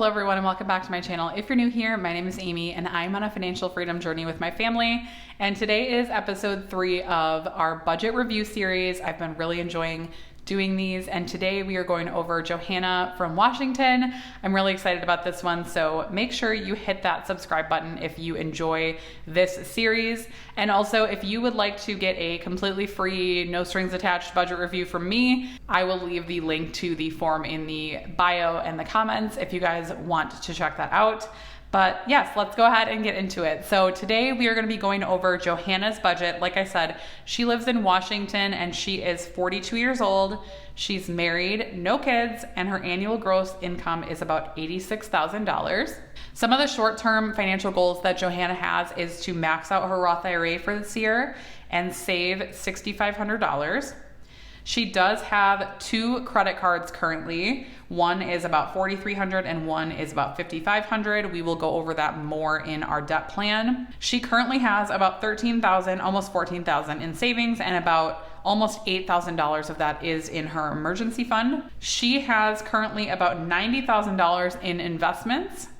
Hello everyone and welcome back to my channel. If you're new here, my name is Amy and I'm on a financial freedom journey with my family. And today is episode 3 of our budget review series. I've been really enjoying doing these, and today we are going over Johanna from Washington. I'm really excited about this one, so make sure you hit that subscribe button if you enjoy this series. And also, if you would like to get a completely free, no strings attached budget review from me, I will leave the link to the form in the bio and the comments if you guys want to check that out. But yes, let's go ahead and get into it. So today we are going to be going over Johanna's budget. Like I said, she lives in Washington and she is 42 years old. She's married, no kids, and her annual gross income is about $86,000. Some of the short-term financial goals that Johanna has is to max out her Roth IRA for this year and save $6,500. She does have 2 credit cards currently. One is about $4,300 and one is about $5,500. We will go over that more in our debt plan. She currently has about $13,000, almost $14,000 in savings, and about almost $8,000 of that is in her emergency fund. She has currently about $90,000 in investments.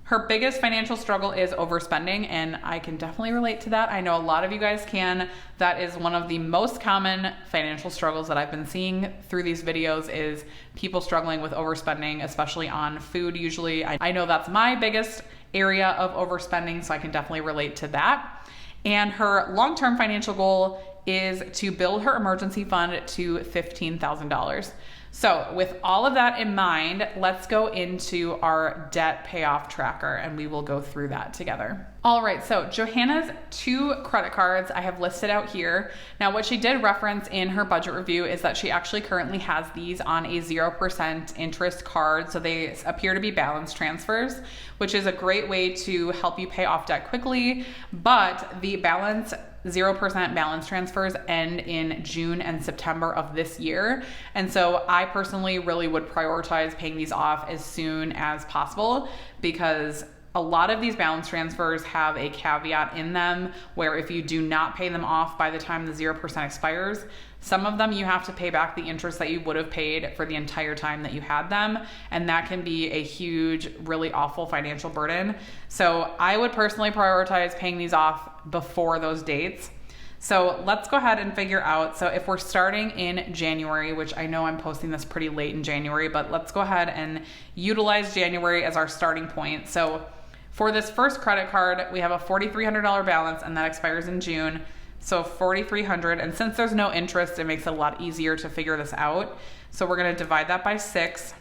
Her biggest financial struggle is overspending, and I can definitely relate to that. I know a lot of you guys can. That is one of the most common financial struggles that I've been seeing through these videos is people struggling with overspending, especially on food usually. I know that's my biggest area of overspending, so I can definitely relate to that. And her long-term financial goal is to build her emergency fund to $15,000. So with all of that in mind, let's go into our debt payoff tracker and we will go through that together. All right, so Johanna's 2 credit cards I have listed out here. Now what she did reference in her budget review is that she actually currently has these on a 0% interest card. So they appear to be balance transfers, which is a great way to help you pay off debt quickly. But the 0% balance transfers end in June and September of this year. And so I personally really would prioritize paying these off as soon as possible because a lot of these balance transfers have a caveat in them where if you do not pay them off by the time the 0% expires, some of them you have to pay back the interest that you would have paid for the entire time that you had them. And that can be a huge, really awful financial burden. So I would personally prioritize paying these off before those dates. So let's go ahead and figure out. So if we're starting in January, which I know I'm posting this pretty late in January, but let's go ahead and utilize January as our starting point. So for this first credit card, we have a $4,300 balance and that expires in June. So $4,300, and since there's no interest, it makes it a lot easier to figure this out. So we're gonna divide that by 6.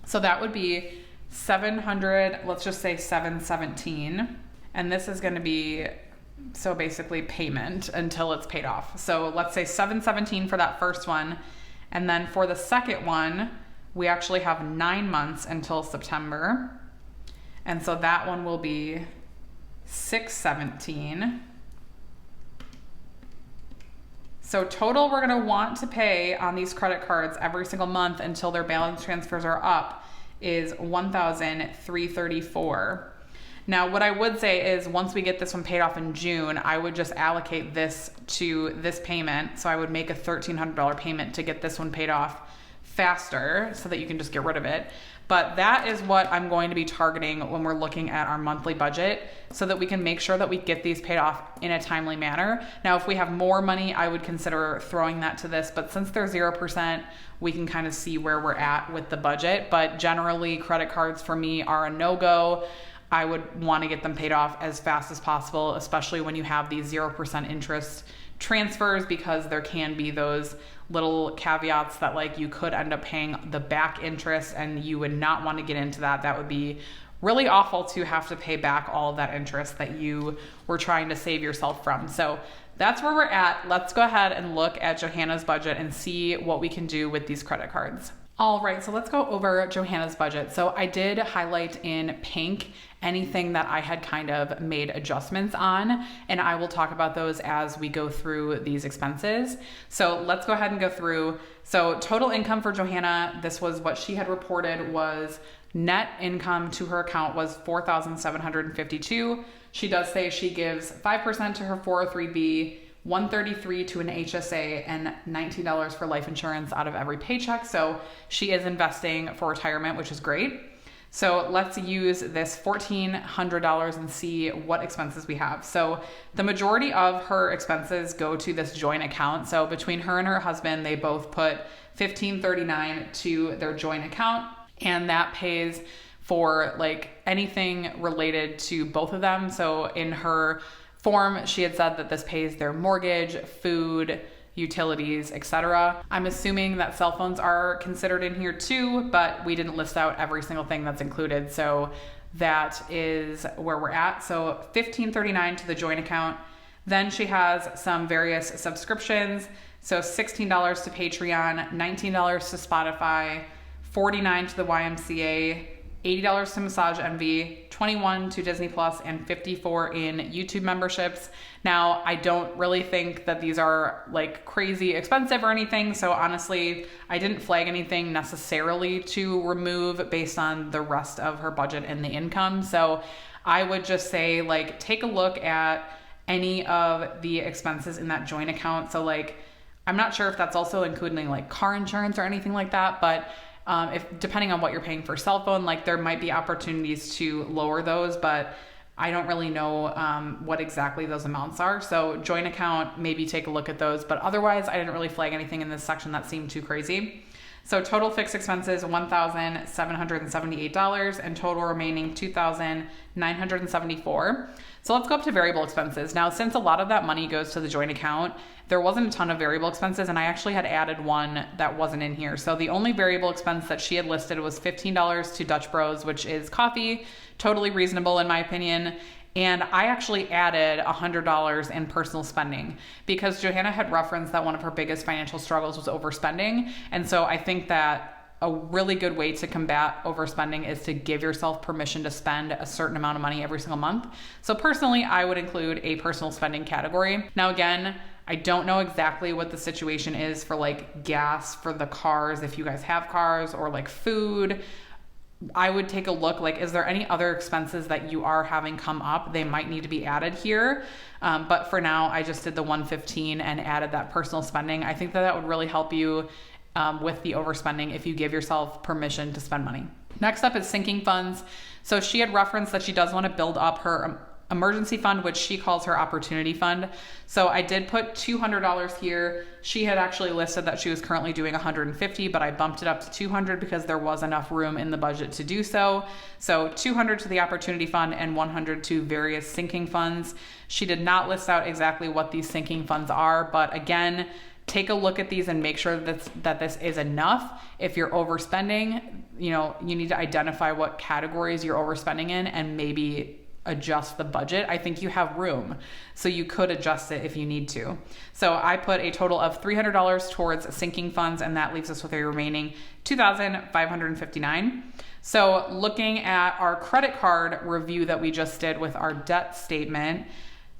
So that would be 700, let's just say 717. And this is gonna be, so basically payment until it's paid off. So let's say 717 for that first one. And then for the second one, we actually have 9 months until September. And so that one will be 617. So total we're gonna want to pay on these credit cards every single month until their balance transfers are up is $1,334. Now what I would say is once we get this one paid off in June, I would just allocate this to this payment. So I would make a $1,300 payment to get this one paid off faster so that you can just get rid of it. But that is what I'm going to be targeting when we're looking at our monthly budget so that we can make sure that we get these paid off in a timely manner. Now, if we have more money, I would consider throwing that to this, but since they're 0%, we can kind of see where we're at with the budget. But generally, credit cards for me are a no-go. I would want to get them paid off as fast as possible, especially when you have these 0% interest transfers, because there can be those little caveats that like you could end up paying the back interest and you would not want to get into that. That would be really awful to have to pay back all of that interest that you were trying to save yourself from. So that's where we're at. Let's go ahead and look at Johanna's budget and see what we can do with these credit cards. All right, so let's go over Johanna's budget. So I did highlight in pink anything that I had kind of made adjustments on, and I will talk about those as we go through these expenses. So let's go ahead and go through. So total income for Johanna, this was what she had reported, was net income to her account was $4,752. She does say she gives 5% to her 403B, $133 to an HSA, and $19 for life insurance out of every paycheck. So she is investing for retirement, which is great. So let's use this $1,400 and see what expenses we have. So the majority of her expenses go to this joint account. So between her and her husband, they both put $1,539 to their joint account, and that pays for like anything related to both of them. So in her form, she had said that this pays their mortgage, food, utilities, etc. I'm assuming that cell phones are considered in here too, but we didn't list out every single thing that's included. So that is where we're at. So $1,539 to the joint account. Then she has some various subscriptions. So $16 to Patreon, $19 to Spotify, $49 to the YMCA, $80 to Massage Envy, $21 to Disney Plus, and $54 in YouTube memberships. Now, I don't really think that these are like crazy expensive or anything. So honestly, I didn't flag anything necessarily to remove based on the rest of her budget and the income. So I would just say like, take a look at any of the expenses in that joint account. So like, I'm not sure if that's also including like car insurance or anything like that, but if depending on what you're paying for cell phone, like there might be opportunities to lower those, but I don't really know what exactly those amounts are. So joint account, maybe take a look at those, but otherwise I didn't really flag anything in this section that seemed too crazy. So total fixed expenses, $1,778, and total remaining $2,974. So let's go up to variable expenses. Now, since a lot of that money goes to the joint account, there wasn't a ton of variable expenses, and I actually had added one that wasn't in here. So the only variable expense that she had listed was $15 to Dutch Bros, which is coffee, totally reasonable in my opinion. And I actually added $100 in personal spending because Johanna had referenced that one of her biggest financial struggles was overspending. And so I think that a really good way to combat overspending is to give yourself permission to spend a certain amount of money every single month. So personally, I would include a personal spending category. Now, again, I don't know exactly what the situation is for like gas for the cars, if you guys have cars, or like food. I would take a look, like, is there any other expenses that you are having come up? They might need to be added here. But for now, I just did the $115 and added that personal spending. I think that that would really help you with the overspending if you give yourself permission to spend money. Next up is sinking funds. So she had referenced that she does want to build up her emergency fund, which she calls her opportunity fund. So I did put $200 here. She had actually listed that she was currently doing $150, but I bumped it up to $200 because there was enough room in the budget to do so. So $200 to the opportunity fund and $100 to various sinking funds. She did not list out exactly what these sinking funds are, but again, take a look at these and make sure that this is enough. If you're overspending, you need to identify what categories you're overspending in and maybe adjust the budget. I think you have room, so you could adjust it if you need to. So I put a total of $300 towards sinking funds, and that leaves us with a remaining $2,559. So looking at our credit card review that we just did with our debt statement,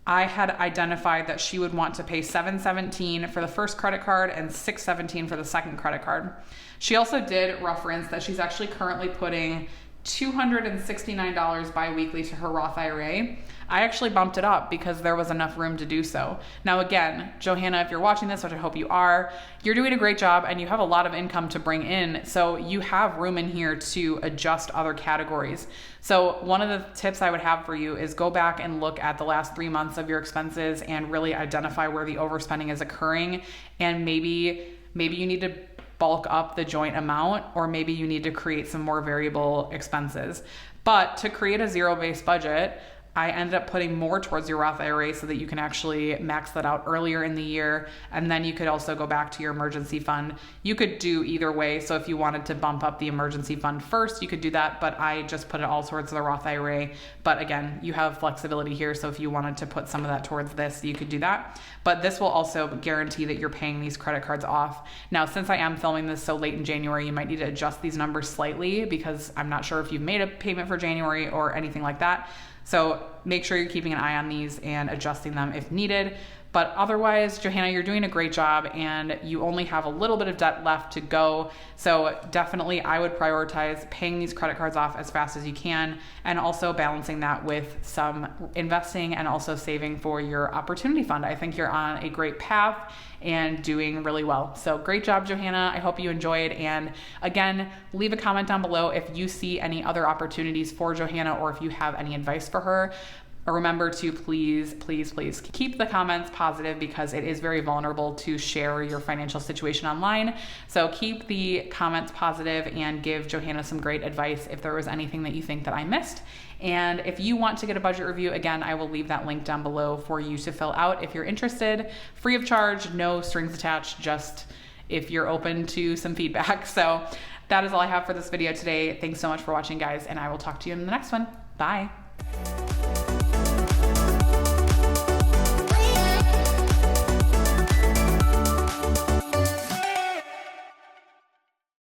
I had identified that she would want to pay $717 for the first credit card and $617 for the second credit card. She also did reference that she's actually currently putting $269 bi-weekly to her Roth IRA. I actually bumped it up because there was enough room to do so. Now again, Johanna, if you're watching this, which I hope you are, you're doing a great job and you have a lot of income to bring in. So you have room in here to adjust other categories. So one of the tips I would have for you is go back and look at the last 3 months of your expenses and really identify where the overspending is occurring. And maybe you need to bulk up the joint amount, or maybe you need to create some more variable expenses. But to create a zero-based budget, I ended up putting more towards your Roth IRA so that you can actually max that out earlier in the year. And then you could also go back to your emergency fund. You could do either way. So if you wanted to bump up the emergency fund first, you could do that. But I just put it all towards the Roth IRA. But again, you have flexibility here. So if you wanted to put some of that towards this, you could do that. But this will also guarantee that you're paying these credit cards off. Now, since I am filming this so late in January, you might need to adjust these numbers slightly because I'm not sure if you've made a payment for January or anything like that. So make sure you're keeping an eye on these and adjusting them if needed. But otherwise, Johanna, you're doing a great job and you only have a little bit of debt left to go. So definitely I would prioritize paying these credit cards off as fast as you can, and also balancing that with some investing and also saving for your opportunity fund. I think you're on a great path and doing really well. So great job, Johanna. I hope you enjoyed. And again, leave a comment down below if you see any other opportunities for Johanna or if you have any advice for her. Remember to please keep the comments positive, because it is very vulnerable to share your financial situation online. So keep the comments positive and give Johanna some great advice if there was anything that you think that I missed. And if you want to get a budget review, again, I will leave that link down below for you to fill out if you're interested. Free of charge, no strings attached, just if you're open to some feedback. So that is all I have for this video today. Thanks so much for watching, guys, and I will talk to you in the next one. Bye.